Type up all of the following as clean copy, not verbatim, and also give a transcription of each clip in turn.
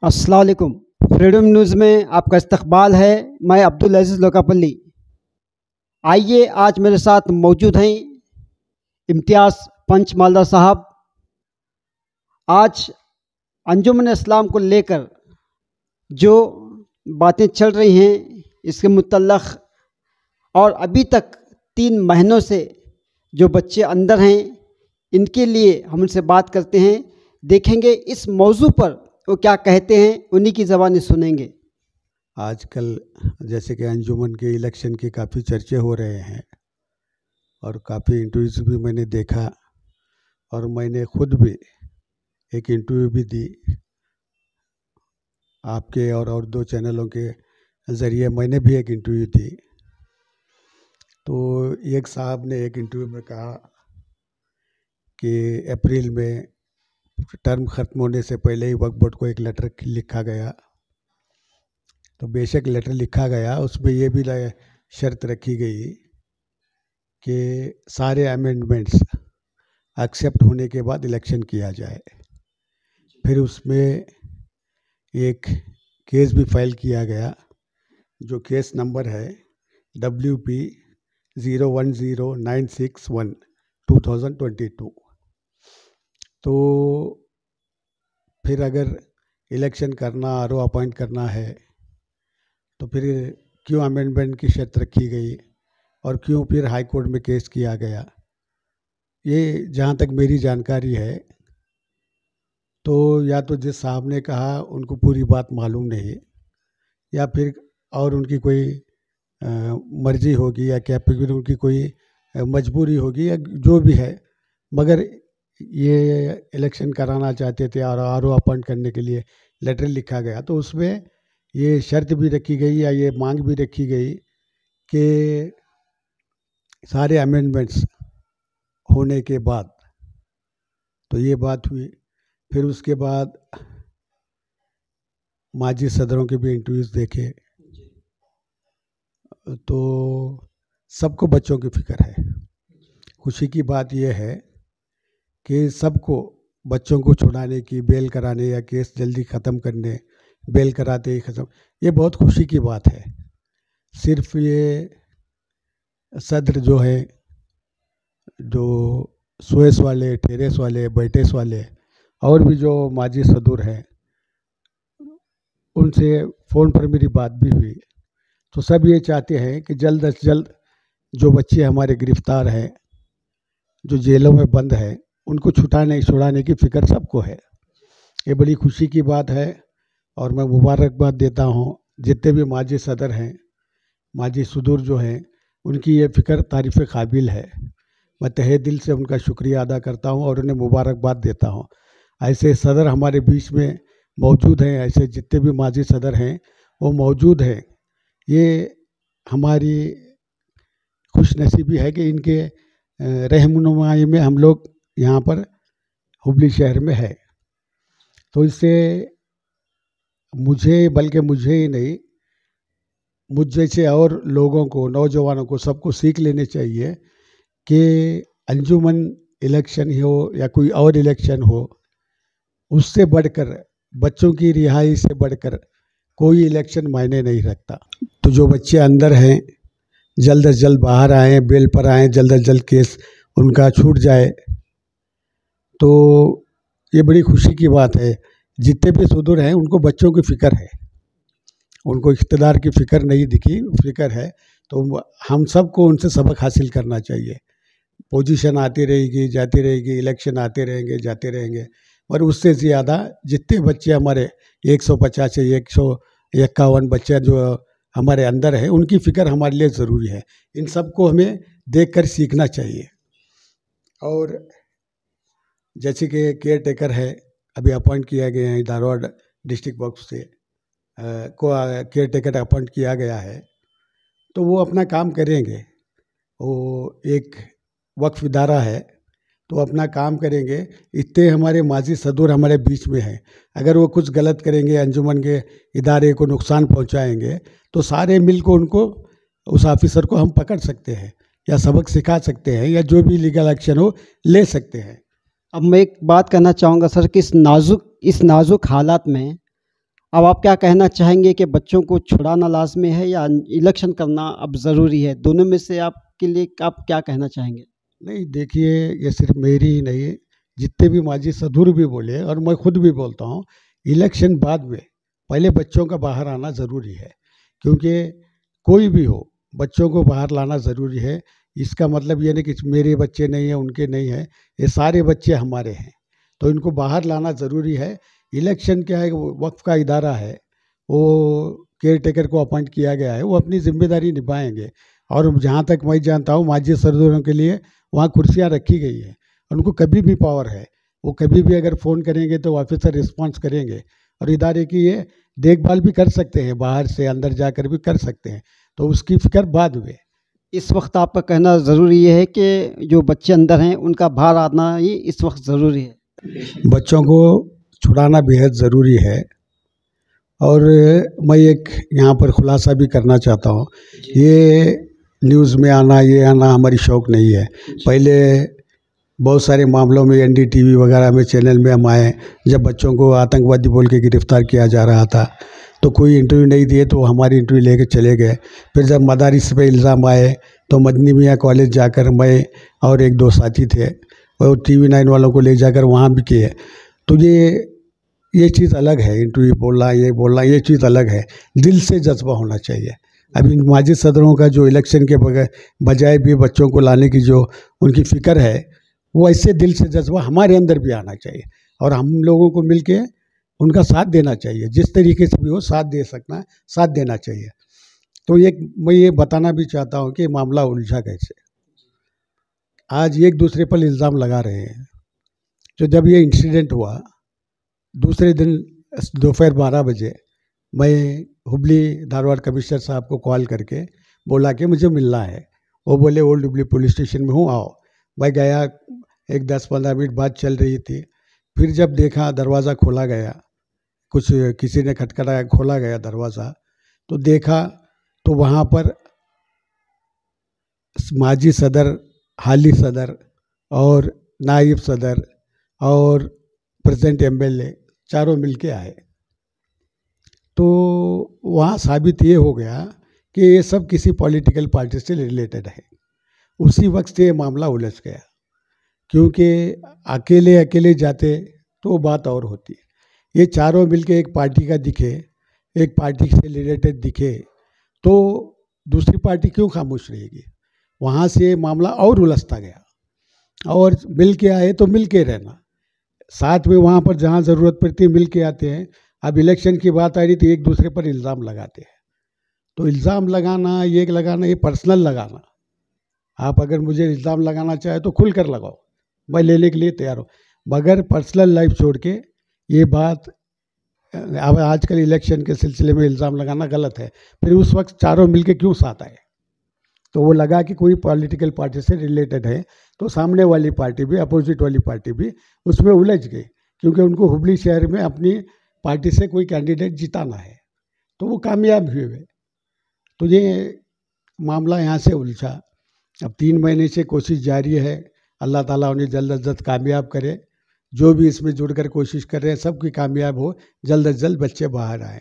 अस्सलाम वालेकुम। Freedom news में आपका इस्तकबाल है। मैं अब्दुल अजीज़ लोकापल्ली। आइए, आज मेरे साथ मौजूद हैं इम्तियाज़ पंच मालदा साहब। आज अंजुमन इस्लाम को लेकर जो बातें चल रही हैं इसके मुतल्लक़, और अभी तक 3 महीनों से जो बच्चे अंदर हैं इनके लिए हम उनसे बात करते हैं। देखेंगे इस मौजू पर वो क्या कहते हैं, उन्हीं की ज़बानी सुनेंगे। आजकल जैसे कि अंजुमन के इलेक्शन के काफ़ी चर्चे हो रहे हैं और काफ़ी इंटरव्यूज़ भी मैंने देखा, और मैंने खुद भी एक इंटरव्यू भी दी आपके और 2 चैनलों के ज़रिए। मैंने भी एक इंटरव्यू दी। तो एक साहब ने एक इंटरव्यू में कहा कि अप्रैल में टर्म ख़त्म होने से पहले ही वक्फ बोर्ड को एक लेटर लिखा गया। तो बेशक लेटर लिखा गया, उसमें ये भी शर्त रखी गई कि सारे अमेंडमेंट्स एक्सेप्ट होने के बाद इलेक्शन किया जाए। फिर उसमें एक केस भी फाइल किया गया, जो केस नंबर है WP 010961/2022। तो फिर अगर इलेक्शन करना, आरओ अपॉइंट करना है, तो फिर क्यों अमेंडमेंट की शर्त रखी गई और क्यों फिर हाई कोर्ट में केस किया गया? ये जहाँ तक मेरी जानकारी है, तो या तो जिस साहब ने कहा उनको पूरी बात मालूम नहीं, या फिर और उनकी कोई मर्जी होगी, या क्या फिर उनकी कोई मजबूरी होगी, या जो भी है। मगर ये इलेक्शन कराना चाहते थे और आरओ अपॉइंट करने के लिए लेटर लिखा गया, तो उसमें ये शर्त भी रखी गई या ये मांग भी रखी गई कि सारे अमेंडमेंट्स होने के बाद। तो ये बात हुई। फिर उसके बाद माजी सदरों के भी इंटरव्यूज़ देखे, तो सबको बच्चों की फ़िक्र है। खुशी की बात यह है कि सबको बच्चों को छुड़ाने की, बेल कराने या केस जल्दी ख़त्म करने, बेल कराते ही ख़त्म, ये बहुत खुशी की बात है। सिर्फ ये सदर जो है, जो सुएस वाले, टेरेस वाले, बैटेस वाले और भी जो माजी सदर हैं, उनसे फ़ोन पर मेरी बात भी हुई। तो सब ये चाहते हैं कि जल्द से जल्द जो बच्चे हमारे गिरफ़्तार हैं, जो जेलों में बंद हैं, उनको छुड़ाने की फ़िक्र सबको है। ये बड़ी खुशी की बात है, और मैं मुबारकबाद देता हूँ जितने भी माजी सदर हैं, माजी सदर जो हैं, उनकी ये फ़िक्र तारीफ़ काबिल है। मैं तहे दिल से उनका शुक्रिया अदा करता हूँ और उन्हें मुबारकबाद देता हूँ। ऐसे सदर हमारे बीच में मौजूद हैं, ऐसे जितने भी माजी सदर हैं वो मौजूद हैं। ये हमारी खुशनसीबी है कि इनके रहनुमाई में हम लोग यहाँ पर हुबली शहर में है। तो इससे मुझे, बल्कि मुझे ही नहीं, मुझ जैसे और लोगों को, नौजवानों को, सबको सीख लेनी चाहिए कि अंजुमन इलेक्शन ही हो या कोई और इलेक्शन हो, उससे बढ़कर, बच्चों की रिहाई से बढ़कर कोई इलेक्शन मायने नहीं रखता। तो जो बच्चे अंदर हैं जल्द से जल्द बाहर आएँ, बेल पर आएँ, जल्द से जल्द केस उनका छूट जाए। तो ये बड़ी खुशी की बात है। जितने भी सदर हैं उनको बच्चों की फ़िक्र है, उनको इक़्तिदार की फ़िक्र नहीं दिखी, फ़िक्र है। तो हम सबको उनसे सबक हासिल करना चाहिए। पोजीशन आती रहेगी, जाती रहेगी, इलेक्शन आते रहेंगे, जाते रहेंगे, और उससे ज़्यादा जितने बच्चे हमारे 150 से 151 बच्चे जो हमारे अंदर हैं, उनकी फ़िक्र हमारे लिए ज़रूरी है। इन सबको हमें देखकर सीखना चाहिए। और जैसे कि केयर टेकर है, अभी अपॉइंट किया गया है धारवाड़ डिस्ट्रिक्ट वक्फ से को केयर टेकर अपॉइंट किया गया है, तो वो अपना काम करेंगे। वो एक वक्फ इदारा है, तो अपना काम करेंगे। इतने हमारे माजी सदर हमारे बीच में हैं, अगर वो कुछ गलत करेंगे, अंजुमन के इदारे को नुकसान पहुंचाएंगे, तो सारे मिल को उनको, उस ऑफिसर को हम पकड़ सकते हैं या सबक सिखा सकते हैं, या जो भी लीगल एक्शन हो ले सकते हैं। अब मैं एक बात कहना चाहूँगा सर कि इस नाजुक हालात में अब आप क्या कहना चाहेंगे कि बच्चों को छुड़ाना लाजमी है या इलेक्शन करना अब ज़रूरी है? दोनों में से आपके लिए आप क्या कहना चाहेंगे? नहीं, देखिए, ये सिर्फ मेरी ही नहीं, जितने भी माजी सदूर भी बोले और मैं खुद भी बोलता हूँ, इलेक्शन बाद में पहले बच्चों का बाहर आना ज़रूरी है। क्योंकि कोई भी हो, बच्चों को बाहर लाना ज़रूरी है। इसका मतलब ये नहीं कि मेरे बच्चे नहीं हैं, उनके नहीं हैं, ये सारे बच्चे हमारे हैं, तो इनको बाहर लाना ज़रूरी है। इलेक्शन क्या है, वक्फ का इदारा है, वो केयर टेकर को अपॉइंट किया गया है, वो अपनी जिम्मेदारी निभाएंगे। और जहाँ तक मैं जानता हूँ, माजी सरदारों के लिए वहाँ कुर्सियाँ रखी गई हैं, उनको कभी भी पावर है, वो कभी भी अगर फ़ोन करेंगे तो ऑफिसर रिस्पॉन्स करेंगे और इदारे की ये देखभाल भी कर सकते हैं, बाहर से अंदर जाकर भी कर सकते हैं, तो उसकी फिक्र बाद में। इस वक्त आपका कहना ज़रूरी ये है कि जो बच्चे अंदर हैं उनका बाहर आना ही इस वक्त ज़रूरी है। बच्चों को छुड़ाना बेहद ज़रूरी है। और मैं एक यहाँ पर खुलासा भी करना चाहता हूँ, ये न्यूज़ में आना, ये आना हमारी शौक़ नहीं है। पहले बहुत सारे मामलों में NDTV वगैरह में चैनल में हम आए, जब बच्चों को आतंकवादी बोल के गिरफ्तार किया जा रहा था तो कोई इंटरव्यू नहीं दिए, तो हमारी इंटरव्यू लेके चले गए। फिर जब मदारिस पे इल्ज़ाम आए तो मदनी मियाँ कॉलेज जाकर मैं और एक दो साथी थे, और TV9 वालों को ले जाकर वहाँ भी किए। तो ये चीज़ अलग है, इंटरव्यू बोलना, ये बोलना, ये चीज़ अलग है। दिल से जज्बा होना चाहिए। अभी माजी सदरों का जो इलेक्शन के बजाय भी बच्चों को लाने की जो उनकी फ़िक्र है, वो ऐसे दिल से जज्बा हमारे अंदर भी आना चाहिए और हम लोगों को मिलके उनका साथ देना चाहिए। जिस तरीके से भी हो साथ दे सकना, साथ देना चाहिए। तो मैं ये बताना भी चाहता हूँ कि मामला उलझा कैसे। आज एक दूसरे पर इल्ज़ाम लगा रहे हैं। तो जब ये इंसिडेंट हुआ, दूसरे दिन दोपहर 12 बजे मैं हुबली धारवाड़ कमिश्नर साहब को कॉल करके बोला कि मुझे मिलना है। वो बोले ओल्ड हुबली पुलिस स्टेशन में हूँ, आओ। मैं गया, एक 10-15 मिनट बात चल रही थी। फिर जब देखा दरवाज़ा खोला गया, कुछ किसी ने खटखटाया, खोला गया दरवाज़ा, तो देखा तो वहाँ पर माजी सदर, हाली सदर और नायब सदर और प्रेजेंट MLA चारों मिलके आए। तो वहाँ साबित ये हो गया कि ये सब किसी पॉलिटिकल पार्टी से रिलेटेड है। उसी वक्त से ये मामला उलझ गया, क्योंकि अकेले अकेले जाते तो बात और होती। ये चारों मिलके एक पार्टी का दिखे, एक पार्टी से रिलेटेड दिखे, तो दूसरी पार्टी क्यों खामोश रहेगी। वहाँ से मामला और उलझता गया, और मिल के आए तो मिल के रहना, साथ में वहाँ पर जहाँ ज़रूरत पड़ती है मिल के आते हैं। अब इलेक्शन की बात आ रही तो एक दूसरे पर इल्ज़ाम लगाते हैं। तो इल्ज़ाम लगाना, ये लगाना, ये पर्सनल लगाना। आप अगर मुझे इल्ज़ाम लगाना चाहे तो खुल कर लगाओ, मैं लेने के लिए तैयार हूँ, मगर पर्सनल लाइफ छोड़ के ये बात, अब आजकल इलेक्शन के सिलसिले में इल्ज़ाम लगाना गलत है। फिर उस वक्त चारों मिलके क्यों साथ आए, तो वो लगा कि कोई पॉलिटिकल पार्टी से रिलेटेड है, तो सामने वाली पार्टी भी, अपोजिट वाली पार्टी भी उसमें उलझ गई, क्योंकि उनको हुबली शहर में अपनी पार्टी से कोई कैंडिडेट जिताना है, तो वो कामयाब हुए। तो ये मामला यहाँ से उलझा। अब 3 महीने से कोशिश जारी है, अल्लाह ताला उन्हें जल्द अज जल्द कामयाब करे। जो भी इसमें जुड़कर कोशिश कर रहे हैं सबकी कामयाब हो, जल्द अज जल्द बच्चे बाहर आए।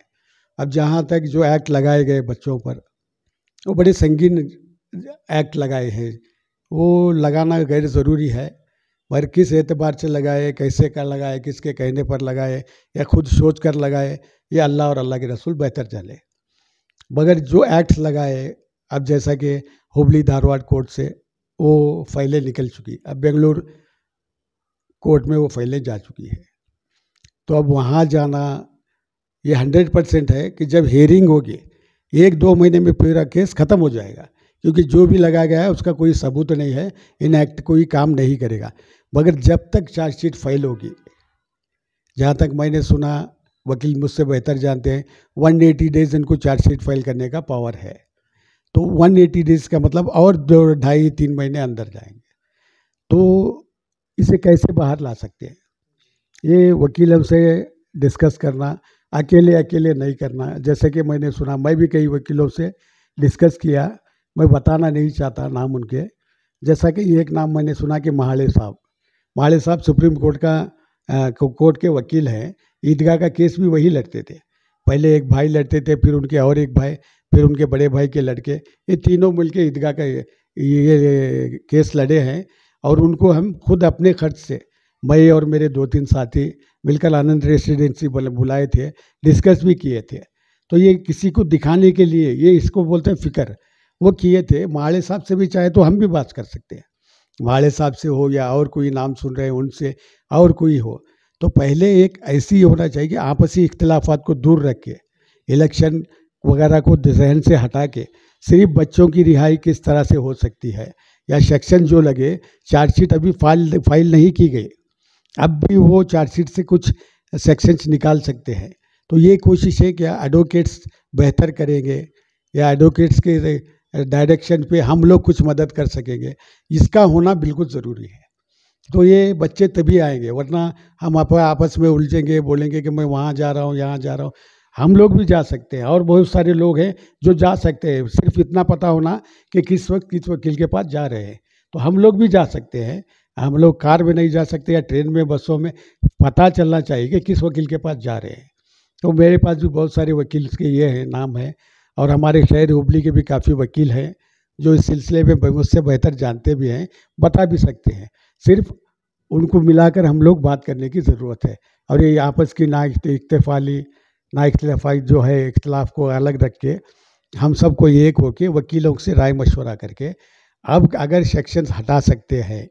अब जहाँ तक जो एक्ट लगाए गए बच्चों पर, वो बड़े संगीन एक्ट लगाए हैं। वो लगाना गैर ज़रूरी है, पर किस एतबार से लगाए, कैसे कर लगाए, किसके कहने पर लगाए, या खुद सोच कर लगाए, ये अल्लाह और अल्लाह के रसूल बेहतर जाने। मगर जो एक्ट लगाए, अब जैसा कि हुबली धारवाड़ कोर्ट से वो फाइलें निकल चुकी, अब बेंगलुरु कोर्ट में वो फाइलें जा चुकी है। तो अब वहाँ जाना ये 100% है कि जब हियरिंग होगी 1-2 महीने में पूरा केस ख़त्म हो जाएगा, क्योंकि जो भी लगाया गया है उसका कोई सबूत नहीं है, इन एक्ट कोई काम नहीं करेगा। मगर जब तक चार्जशीट फाइल होगी, जहाँ तक मैंने सुना, वकील मुझसे बेहतर जानते हैं, 180 डेज़ इनको चार्जशीट फाइल करने का पावर है। तो 180 डेज़ का मतलब और 2-2.5-3 महीने अंदर जाएंगे। तो इसे कैसे बाहर ला सकते हैं, ये वकीलों से डिस्कस करना, अकेले अकेले नहीं करना। जैसे कि मैंने सुना, मैं भी कई वकीलों से डिस्कस किया, मैं बताना नहीं चाहता नाम उनके। जैसा कि एक नाम मैंने सुना कि महाले साहब सुप्रीम कोर्ट के वकील हैं, ईदगाह का केस भी वही लड़ते थे। पहले एक भाई लड़ते थे, फिर उनके और एक भाई, फिर उनके बड़े भाई के लड़के, ये तीनों मिलके ईदगाह का ये केस लड़े हैं। और उनको हम खुद अपने खर्च से, मैं और मेरे 2-3 साथी मिलकर आनंद रेसिडेंसी बुलाए थे, डिस्कस भी किए थे। तो ये किसी को दिखाने के लिए, ये इसको बोलते हैं फिक्र, वो किए थे। माड़े साहब से भी चाहे तो हम भी बात कर सकते हैं, माड़े साहब से हो या और कोई नाम सुन रहे हैं उनसे, और कोई हो। तो पहले एक ऐसी होना चाहिए कि आपसी इख्तिलाफात को दूर रख के, इलेक्शन वगैरह को जहन से हटा के, सिर्फ बच्चों की रिहाई किस तरह से हो सकती है, या सेक्शन जो लगे, चार्जशीट अभी फाइल नहीं की गई, अब भी वो चार्जशीट से कुछ सेक्शंस निकाल सकते हैं। तो ये कोशिश है कि एडवोकेट्स बेहतर करेंगे, या एडवोकेट्स के डायरेक्शन पे हम लोग कुछ मदद कर सकेंगे, इसका होना बिल्कुल ज़रूरी है। तो ये बच्चे तभी आएंगे, वरना हम आपस में उलझेंगे, बोलेंगे कि मैं वहाँ जा रहा हूँ, यहाँ जा रहा हूँ। हम लोग भी जा सकते हैं, और बहुत सारे लोग हैं जो जा सकते हैं, सिर्फ इतना पता होना कि किस वक्त किस वकील के पास जा रहे हैं। तो हम लोग भी जा सकते हैं, हम लोग कार में नहीं जा सकते या ट्रेन में, बसों में, पता चलना चाहिए कि किस वकील के पास जा रहे हैं। तो मेरे पास भी बहुत सारे वकील के ये हैं, नाम है, और हमारे शहर हुबली के भी काफ़ी वकील हैं जो इस सिलसिले में मुझसे बेहतर जानते भी हैं, बता भी सकते हैं। सिर्फ उनको मिलाकर हम लोग बात करने की ज़रूरत है। और ये आपस की ना इख्तिलाफाई जो है, इख्तिलाफ को अलग रख के हम सबको एक होके वकीलों से राय मशवरा करके, अब अगर सेक्शंस हटा सकते हैं,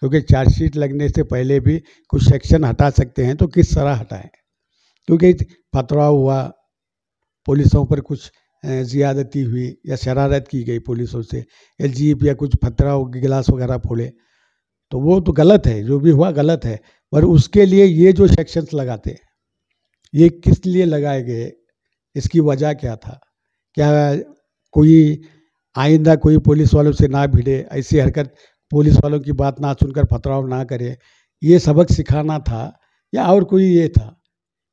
क्योंकि चार्जशीट लगने से पहले भी कुछ सेक्शन हटा सकते हैं, तो किस तरह हटाएं? क्योंकि पथराव हुआ, पुलिसों पर कुछ ज़्यादती हुई या शरारत की गई पुलिसों से, या जीप या कुछ पथराव, गिलास वगैरह फोड़े, तो वो तो गलत है, जो भी हुआ गलत है। पर उसके लिए ये जो सेक्शंस लगाते हैं, ये किस लिए लगाए गए, इसकी वजह क्या था? क्या कोई आइंदा कोई पुलिस वालों से ना भिड़े, ऐसी हरकत, पुलिस वालों की बात ना सुनकर पथराव ना करे, ये सबक सिखाना था, या और कोई ये था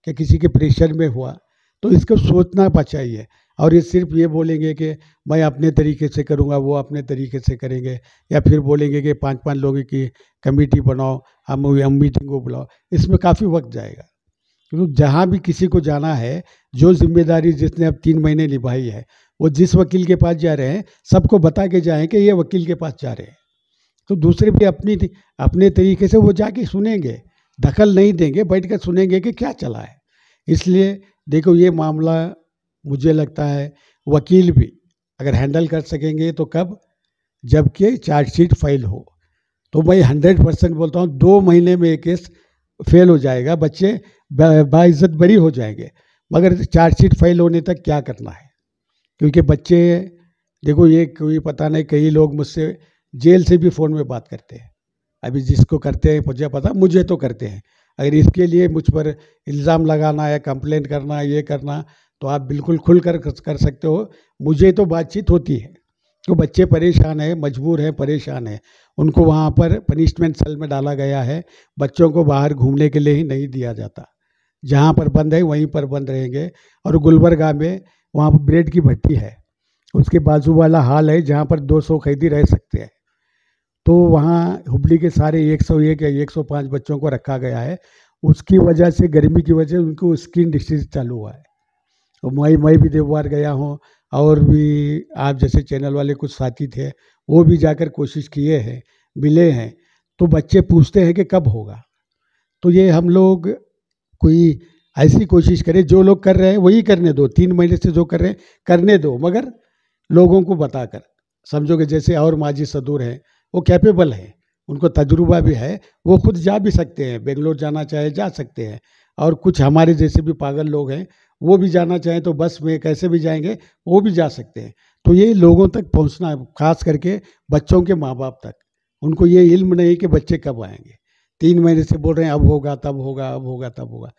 कि किसी के प्रेशर में हुआ? तो इसको सोचना चाहिए। और ये सिर्फ ये बोलेंगे कि मैं अपने तरीके से करूँगा, वो अपने तरीके से करेंगे, या फिर बोलेंगे कि 5-5 लोगों की कमेटी बनाओ, हम मीटिंग को बुलाओ, इसमें काफ़ी वक्त जाएगा। क्योंकि जहाँ भी किसी को जाना है, जो जिम्मेदारी जिसने अब 3 महीने निभाई है, वो जिस वकील के पास जा रहे हैं, सबको बता के जाएँ कि ये वकील के पास जा रहे हैं। तो दूसरे भी अपने तरीके से वो जाके सुनेंगे, दखल नहीं देंगे, बैठ कर सुनेंगे कि क्या चला है। इसलिए देखो, ये मामला मुझे लगता है वकील भी अगर हैंडल कर सकेंगे तो कब, जबकि चार्जशीट फाइल हो। तो मैं 100% बोलता हूँ, 2 महीने में एक केस फेल हो जाएगा, बच्चे बाइज्जत बरी हो जाएंगे। मगर चार्जशीट फाइल होने तक क्या करना है? क्योंकि बच्चे, देखो, ये कोई पता नहीं, कई लोग मुझसे जेल से भी फ़ोन में बात करते हैं। अभी जिसको करते हैं मुझे पता, मुझे तो करते हैं। अगर इसके लिए मुझ पर इल्ज़ाम लगाना या कंप्लेंट करना, ये करना, तो आप बिल्कुल खुल कर सकते हो। मुझे तो बातचीत होती है। तो बच्चे परेशान हैं, मजबूर हैं, परेशान हैं, उनको वहाँ पर पनिशमेंट सेल में डाला गया है। बच्चों को बाहर घूमने के लिए ही नहीं दिया जाता, जहाँ पर बंद है वहीं पर बंद रहेंगे। और गुलबर्गा में वहाँ पर ब्रेड की भट्टी है, उसके बाजू वाला हाल है जहाँ पर 200 कैदी रह सकते हैं। तो वहाँ हुबली के सारे 101 या 105 बच्चों को रखा गया है। उसकी वजह से, गर्मी की वजह से, उनको स्किन डिसीज चालू हुआ है। तो मैं भी देववार गया हूँ, और भी आप जैसे चैनल वाले कुछ साथी थे, वो भी जाकर कोशिश किए हैं, मिले हैं। तो बच्चे पूछते हैं कि कब होगा। तो ये हम लोग कोई ऐसी कोशिश करें, जो लोग कर रहे हैं वही करने दो, 3 महीने से जो कर रहे हैं करने दो, मगर लोगों को बताकर। समझो कि जैसे और माजी सदूर हैं, वो कैपेबल हैं, उनको तजुर्बा भी है, वो खुद जा भी सकते हैं, बेंगलोर जाना चाहे जा सकते हैं। और कुछ हमारे जैसे भी पागल लोग हैं, वो भी जाना चाहें तो बस में कैसे भी जाएंगे, वो भी जा सकते हैं। तो ये लोगों तक पहुंचना है, खास करके बच्चों के माँ बाप तक। उनको ये इल्म नहीं कि बच्चे कब आएंगे, 3 महीने से बोल रहे हैं अब होगा तब होगा, अब होगा तब होगा।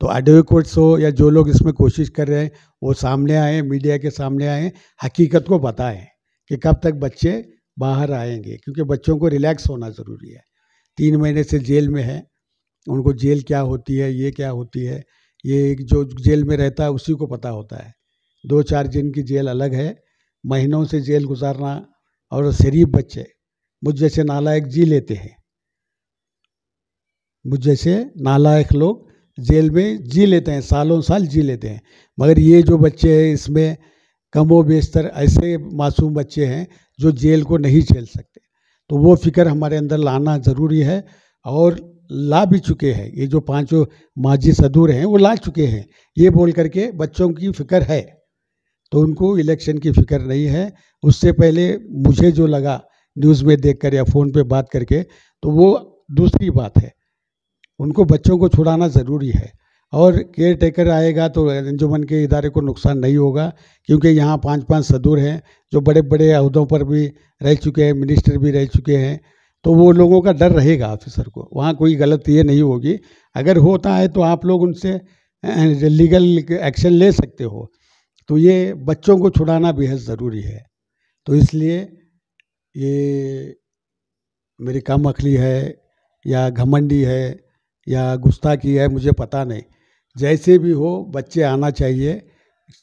तो एडवोकेट्स हो या जो लोग इसमें कोशिश कर रहे हैं, वो सामने आए, मीडिया के सामने आए, हकीकत को बताएं कि कब तक बच्चे बाहर आएंगे। क्योंकि बच्चों को रिलैक्स होना ज़रूरी है। 3 महीने से जेल में है, उनको जेल क्या होती है, ये क्या होती है, ये जो जेल में रहता है उसी को पता होता है। 2-4 दिन की जेल अलग है, महीनों से जेल गुजारना। और शरीफ बच्चे मुझ जैसे नालायक जी लेते हैं, मुझ जैसे नालायक लोग जेल में जी लेते हैं, सालों साल जी लेते हैं। मगर ये जो बच्चे हैं इसमें कमो बेशतर ऐसे मासूम बच्चे हैं जो जेल को नहीं झेल सकते। तो वो फिक्र हमारे अंदर लाना ज़रूरी है, और ला भी चुके हैं। ये जो पांचों माजी सदूर हैं वो ला चुके हैं, ये बोल करके बच्चों की फिक्र है। तो उनको इलेक्शन की फिक्र नहीं है। उससे पहले मुझे जो लगा न्यूज़ में देखकर या फ़ोन पे बात करके, तो वो दूसरी बात है। उनको बच्चों को छुड़ाना ज़रूरी है, और केयर टेकर आएगा तो अंजुमन के इदारे को नुकसान नहीं होगा, क्योंकि यहाँ 5-5 सदूर हैं जो बड़े बड़े अहदों पर भी रह चुके हैं, मिनिस्टर भी रह चुके हैं। तो वो लोगों का डर रहेगा ऑफिसर को, वहाँ कोई गलत ये नहीं होगी। अगर होता है तो आप लोग उनसे लीगल एक्शन ले सकते हो। तो ये बच्चों को छुड़ाना बेहद ज़रूरी है। तो इसलिए ये मेरी कम अक्ली है या घमंडी है या गुस्ताखी है, मुझे पता नहीं। जैसे भी हो बच्चे आना चाहिए,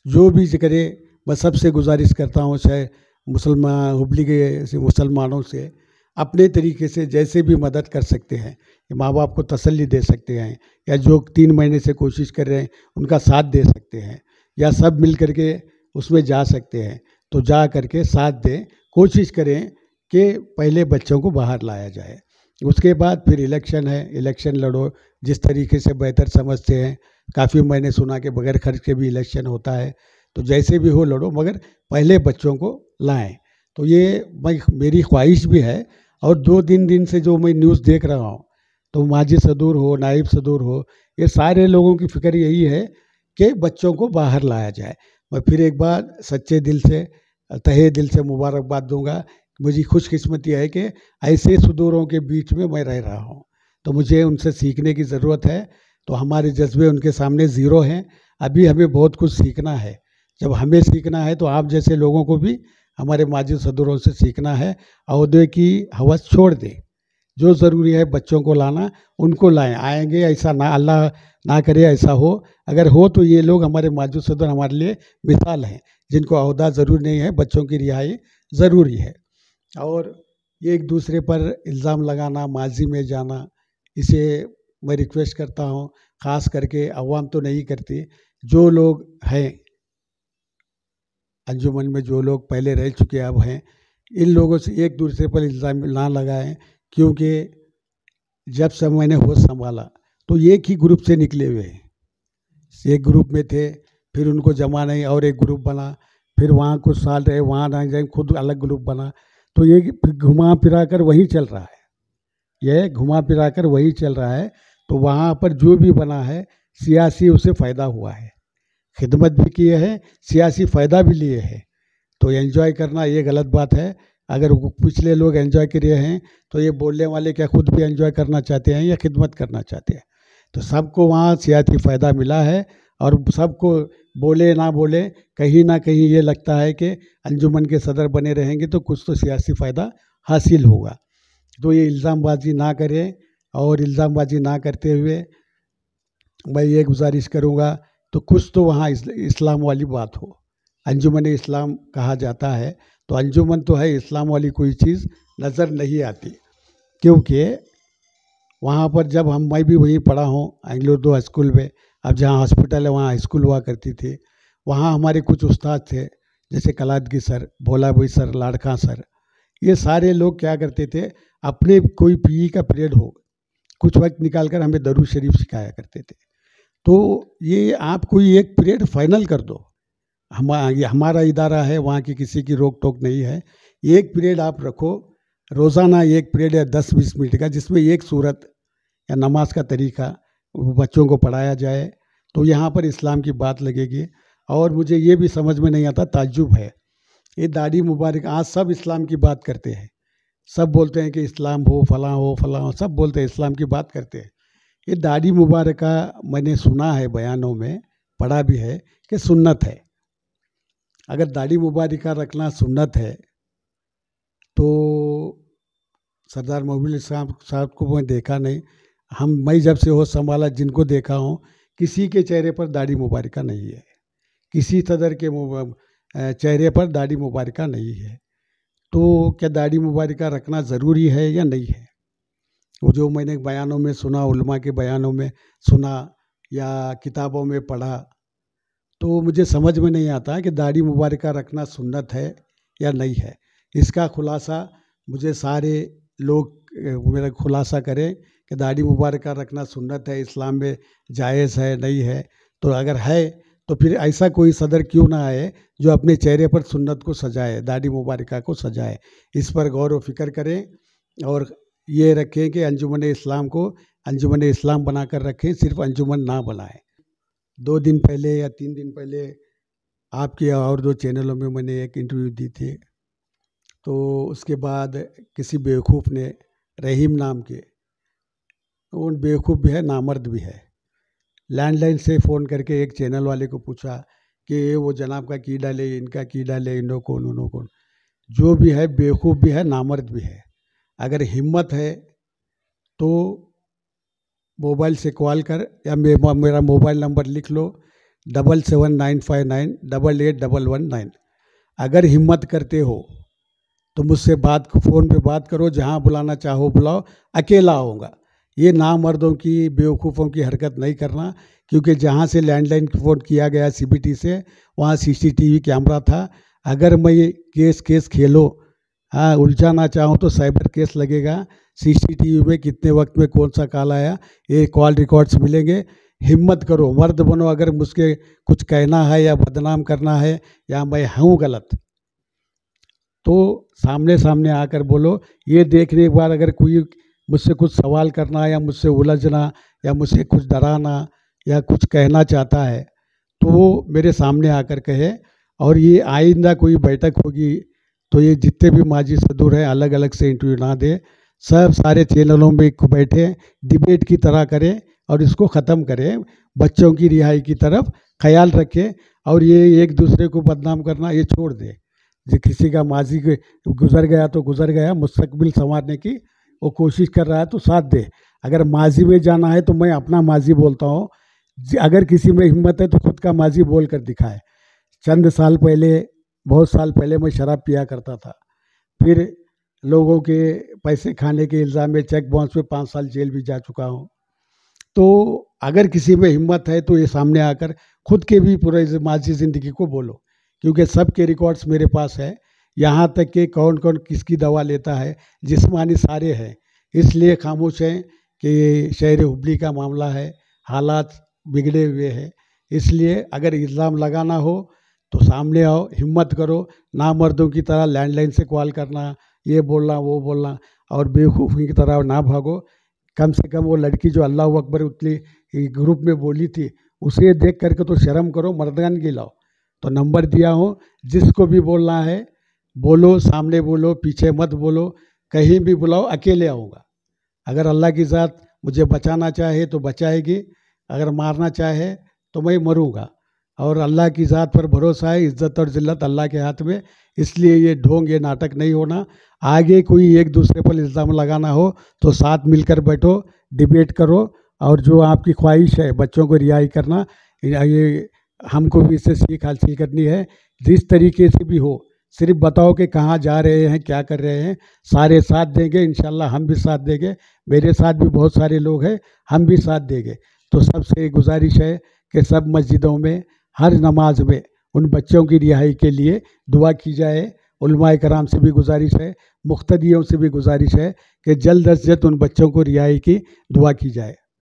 जो भी करे। मैं सबसे गुजारिश करता हूँ, चाहे मुसलमान हुबली के मुसलमानों से अपने तरीके से जैसे भी मदद कर सकते हैं, माँ बाप को तसल्ली दे सकते हैं, या जो 3 महीने से कोशिश कर रहे हैं उनका साथ दे सकते हैं, या सब मिल करके उसमें जा सकते हैं तो जा करके साथ दें। कोशिश करें कि पहले बच्चों को बाहर लाया जाए, उसके बाद फिर इलेक्शन है, इलेक्शन लड़ो जिस तरीके से बेहतर समझते हैं। काफ़ी मैंने सुना कि बगैर खर्च के भी इलेक्शन होता है, तो जैसे भी हो लड़ो, मगर पहले बच्चों को लाएं। तो ये मेरी ख्वाहिश भी है। और 2-3 दिन से जो मैं न्यूज़ देख रहा हूँ, तो माजी सदूर हो, नायब सदूर हो, ये सारे लोगों की फिक्र यही है कि बच्चों को बाहर लाया जाए। मैं फिर एक बार सच्चे दिल से, तहे दिल से मुबारकबाद दूंगा। मुझे खुशकिस्मती है कि ऐसे सदूरों के बीच में मैं रह रहा हूँ, तो मुझे उनसे सीखने की ज़रूरत है। तो हमारे जज्बे उनके सामने ज़ीरो हैं। अभी हमें बहुत कुछ सीखना है। जब हमें सीखना है तो आप जैसे लोगों को भी हमारे माजी सदूरों से सीखना है। अहदे की हवस छोड़ दें, जो ज़रूरी है बच्चों को लाना, उनको लाएं। आएंगे ऐसा ना, अल्लाह ना करे ऐसा हो। अगर हो तो ये लोग हमारे माजी सदूर हमारे लिए मिसाल हैं, जिनको अहदा ज़रूरी नहीं है, बच्चों की रिहाई ज़रूरी है। और ये एक दूसरे पर इल्ज़ाम लगाना, माजी में जाना, इसे मैं रिक्वेस्ट करता हूँ। ख़ास करके अवाम तो नहीं करती, जो लोग हैं अंजुमन में, जो लोग पहले रह चुके अब हैं, इन लोगों से एक दूसरे पर इल्ज़ाम ना लगाएं। क्योंकि जब से मैंने होश संभाला तो एक ही ग्रुप से निकले हुए हैं। एक ग्रुप में थे, फिर उनको जमा नहीं, और एक ग्रुप बना, फिर वहाँ कुछ साल रहे, वहाँ ना जाए, खुद अलग ग्रुप बना। तो ये घुमा फिरा कर वही चल रहा है, यह घुमा फिरा कर वही चल रहा है। तो वहाँ पर जो भी बना है, सियासी उसे फ़ायदा हुआ है, खिदमत भी किए हैं, सियासी फ़ायदा भी लिए हैं। तो एंजॉय करना ये गलत बात है। अगर पिछले लोग एंजॉय किए हैं तो ये बोलने वाले क्या खुद भी एंजॉय करना चाहते हैं या खिदमत करना चाहते हैं? तो सबको वहाँ सियासी फ़ायदा मिला है, और सबको बोले ना बोले, कहीं ना कहीं ये लगता है कि अंजुमन के सदर बने रहेंगे तो कुछ तो सियासी फ़ायदा हासिल होगा। तो ये इल्ज़ामबाजी ना करें, और इल्ज़ामबाजी ना करते हुए मैं ये गुजारिश करूँगा, तो कुछ तो वहाँ इस्लाम वाली बात हो। अंजुमन इस्लाम कहा जाता है, तो अंजुमन तो है, इस्लाम वाली कोई चीज़ नज़र नहीं आती। क्योंकि वहाँ पर जब मैं भी वहीं पढ़ा हूँ एंग्लो 2 स्कूल में, अब जहाँ हॉस्पिटल है वहाँ स्कूल हुआ करती थी। वहाँ हमारे कुछ उस्ताद थे, जैसे कलादगी सर, भोला भाई सर, लाड़का सर। ये सारे लोग क्या करते थे, अपने कोई पीई का पीरियड हो, कुछ वक्त निकाल कर हमें दरूद शरीफ सिखाया करते थे। तो ये आप कोई एक पीरियड फाइनल कर दो, हमारा इदारा है, वहाँ की किसी की रोक टोक नहीं है। एक पीरियड आप रखो, रोज़ाना एक पीरियड या 10-20 मिनट का, जिसमें एक सूरत या नमाज का तरीका बच्चों को पढ़ाया जाए, तो यहाँ पर इस्लाम की बात लगेगी। और मुझे ये भी समझ में नहीं आता, ताज्जुब है, ये दाढ़ी मुबारक, आज सब इस्लाम की बात करते हैं, सब बोलते हैं कि इस्लाम हो, फलां हो, फलां हो, सब बोलते हैं इस्लाम की बात करते हैं। ये दाढ़ी मुबारक का मैंने सुना है, बयानों में पढ़ा भी है कि सुन्नत है। अगर दाढ़ी मुबारक का रखना सुन्नत है, तो सरदार मोहब्बुल साहब को मैं देखा नहीं, मैं जब से होश संभाला जिनको देखा हूँ, किसी के चेहरे पर दाढ़ी मुबारक नहीं है, किसी सदर के चेहरे पर दाढ़ी मुबारक नहीं है। तो क्या दाढ़ी मुबारक रखना ज़रूरी है या नहीं है? वो जो मैंने बयानों में सुना, उलमा के बयानों में सुना, या किताबों में पढ़ा, तो मुझे समझ में नहीं आता कि दाढ़ी मुबारक रखना सुन्नत है या नहीं है। इसका खुलासा मुझे सारे लोग मेरा खुलासा करें कि दाढ़ी मुबारक रखना सुन्नत है, इस्लाम में जायज़ है नहीं है। तो अगर है तो फिर ऐसा कोई सदर क्यों ना आए जो अपने चेहरे पर सुन्नत को सजाए, दाढ़ी मुबारक को सजाए। इस पर गौर व फिक्र करें और ये रखें कि अंजुमन इस्लाम को अंजुमन इस्लाम बनाकर रखें, सिर्फ अंजुमन ना बनाएं। 2 दिन पहले या 3 दिन पहले आपके और 2 चैनलों में मैंने एक इंटरव्यू दी थी, तो उसके बाद किसी बेवकूफ़ ने, रहीम नाम के, वो बेवकूफ़ भी है नामर्द भी है, लैंडलाइन से फ़ोन करके एक चैनल वाले को पूछा कि वो जनाब का की डाले, इनका की डाले, इन्हों कौन उन्हों कौन। जो भी है बेवकूफ़ भी है नामर्द भी है। अगर हिम्मत है तो मोबाइल से कॉल कर या मेरा मोबाइल नंबर लिख लो 7795988119। अगर हिम्मत करते हो तो मुझसे फ़ोन पे बात करो, जहाँ बुलाना चाहो बुलाओ, अकेला आऊँगा। ये नामर्दों की, बेवकूफ़ों की हरकत नहीं करना, क्योंकि जहाँ से लैंडलाइन फ़ोन किया गया CBT से, वहाँ CCTV कैमरा था। अगर मैं ये केस खेलो, हाँ, उलझाना चाहूँ तो साइबर केस लगेगा। CCTV में कितने वक्त में कौन सा कॉल आया, ये कॉल रिकॉर्ड्स मिलेंगे। हिम्मत करो, मर्द बनो। अगर मुझके कुछ कहना है या बदनाम करना है या मैं हूँ गलत, तो सामने आकर बोलो। ये देखने के बाद अगर कोई मुझसे कुछ सवाल करना या मुझसे उलझना या मुझसे कुछ डराना या कुछ कहना चाहता है तो वो मेरे सामने आकर कहे। और ये आइंदा कोई बैठक होगी तो ये जितने भी माजी सदूर हैं अलग अलग से इंटरव्यू ना दे, सब सारे चैनलों में बैठे डिबेट की तरह करें और इसको ख़त्म करें। बच्चों की रिहाई की तरफ ख्याल रखें और ये एक दूसरे को बदनाम करना ये छोड़ दे। जो किसी का माजी गुजर गया तो गुजर गया, मुस्तकबिल संवारने की वो कोशिश कर रहा है तो साथ दे। अगर माजी में जाना है तो मैं अपना माजी बोलता हूँ, अगर किसी में हिम्मत है तो खुद का माजी बोल कर दिखाए। चंद साल पहले, बहुत साल पहले मैं शराब पिया करता था, फिर लोगों के पैसे खाने के इल्ज़ाम में चेक बाउंस पे 5 साल जेल भी जा चुका हूँ। तो अगर किसी में हिम्मत है तो ये सामने आकर खुद के भी पूरे माजी ज़िंदगी को बोलो, क्योंकि सब के रिकॉर्ड्स मेरे पास है। यहाँ तक कि कौन कौन किसकी दवा लेता है, जिस्मानी सारे हैं। इसलिए खामोश हैं कि शहर हुबली का मामला है, हालात बिगड़े हुए हैं। इसलिए अगर इल्ज़ाम लगाना हो तो सामने आओ, हिम्मत करो। नामर्दों की तरह लैंडलाइन से कॉल करना, ये बोलना वो बोलना और बेवकूफ़ी की तरह ना भागो। कम से कम वो लड़की जो अल्लाह अकबर उतली ग्रुप में बोली थी, उसे देख करके तो शर्म करो, मर्दानगी लाओ। तो नंबर दिया हो, जिसको भी बोलना है बोलो, सामने बोलो, पीछे मत बोलो, कहीं भी बुलाओ, अकेले आऊँगा। अगर अल्लाह की ज़ात मुझे बचाना चाहे तो बचाएगी, अगर मारना चाहे तो मैं मरूँगा। और अल्लाह की ज़ात पर भरोसा है, इज़्ज़त और ज़िल्लत अल्लाह के हाथ में। इसलिए ये ढोंग, ये नाटक नहीं होना। आगे कोई एक दूसरे पर इल्ज़ाम लगाना हो तो साथ मिलकर बैठो, डिबेट करो। और जो आपकी ख्वाहिश है बच्चों को रिहाई करना, ये हमको भी इससे सीख हासिल करनी है। जिस तरीके से भी हो, सिर्फ बताओ कि कहाँ जा रहे हैं, क्या कर रहे हैं। सारे साथ देंगे, इंशाल्लाह हम भी साथ देंगे। मेरे साथ भी बहुत सारे लोग हैं, हम भी साथ देंगे। तो सबसे गुजारिश है कि सब मस्जिदों में हर नमाज में उन बच्चों की रिहाई के लिए दुआ की जाए। उलमाए कराम से भी गुजारिश है, मुख्तदियों से भी गुजारिश है कि जल्द अज जल्द उन बच्चों को रिहाई की दुआ की जाए।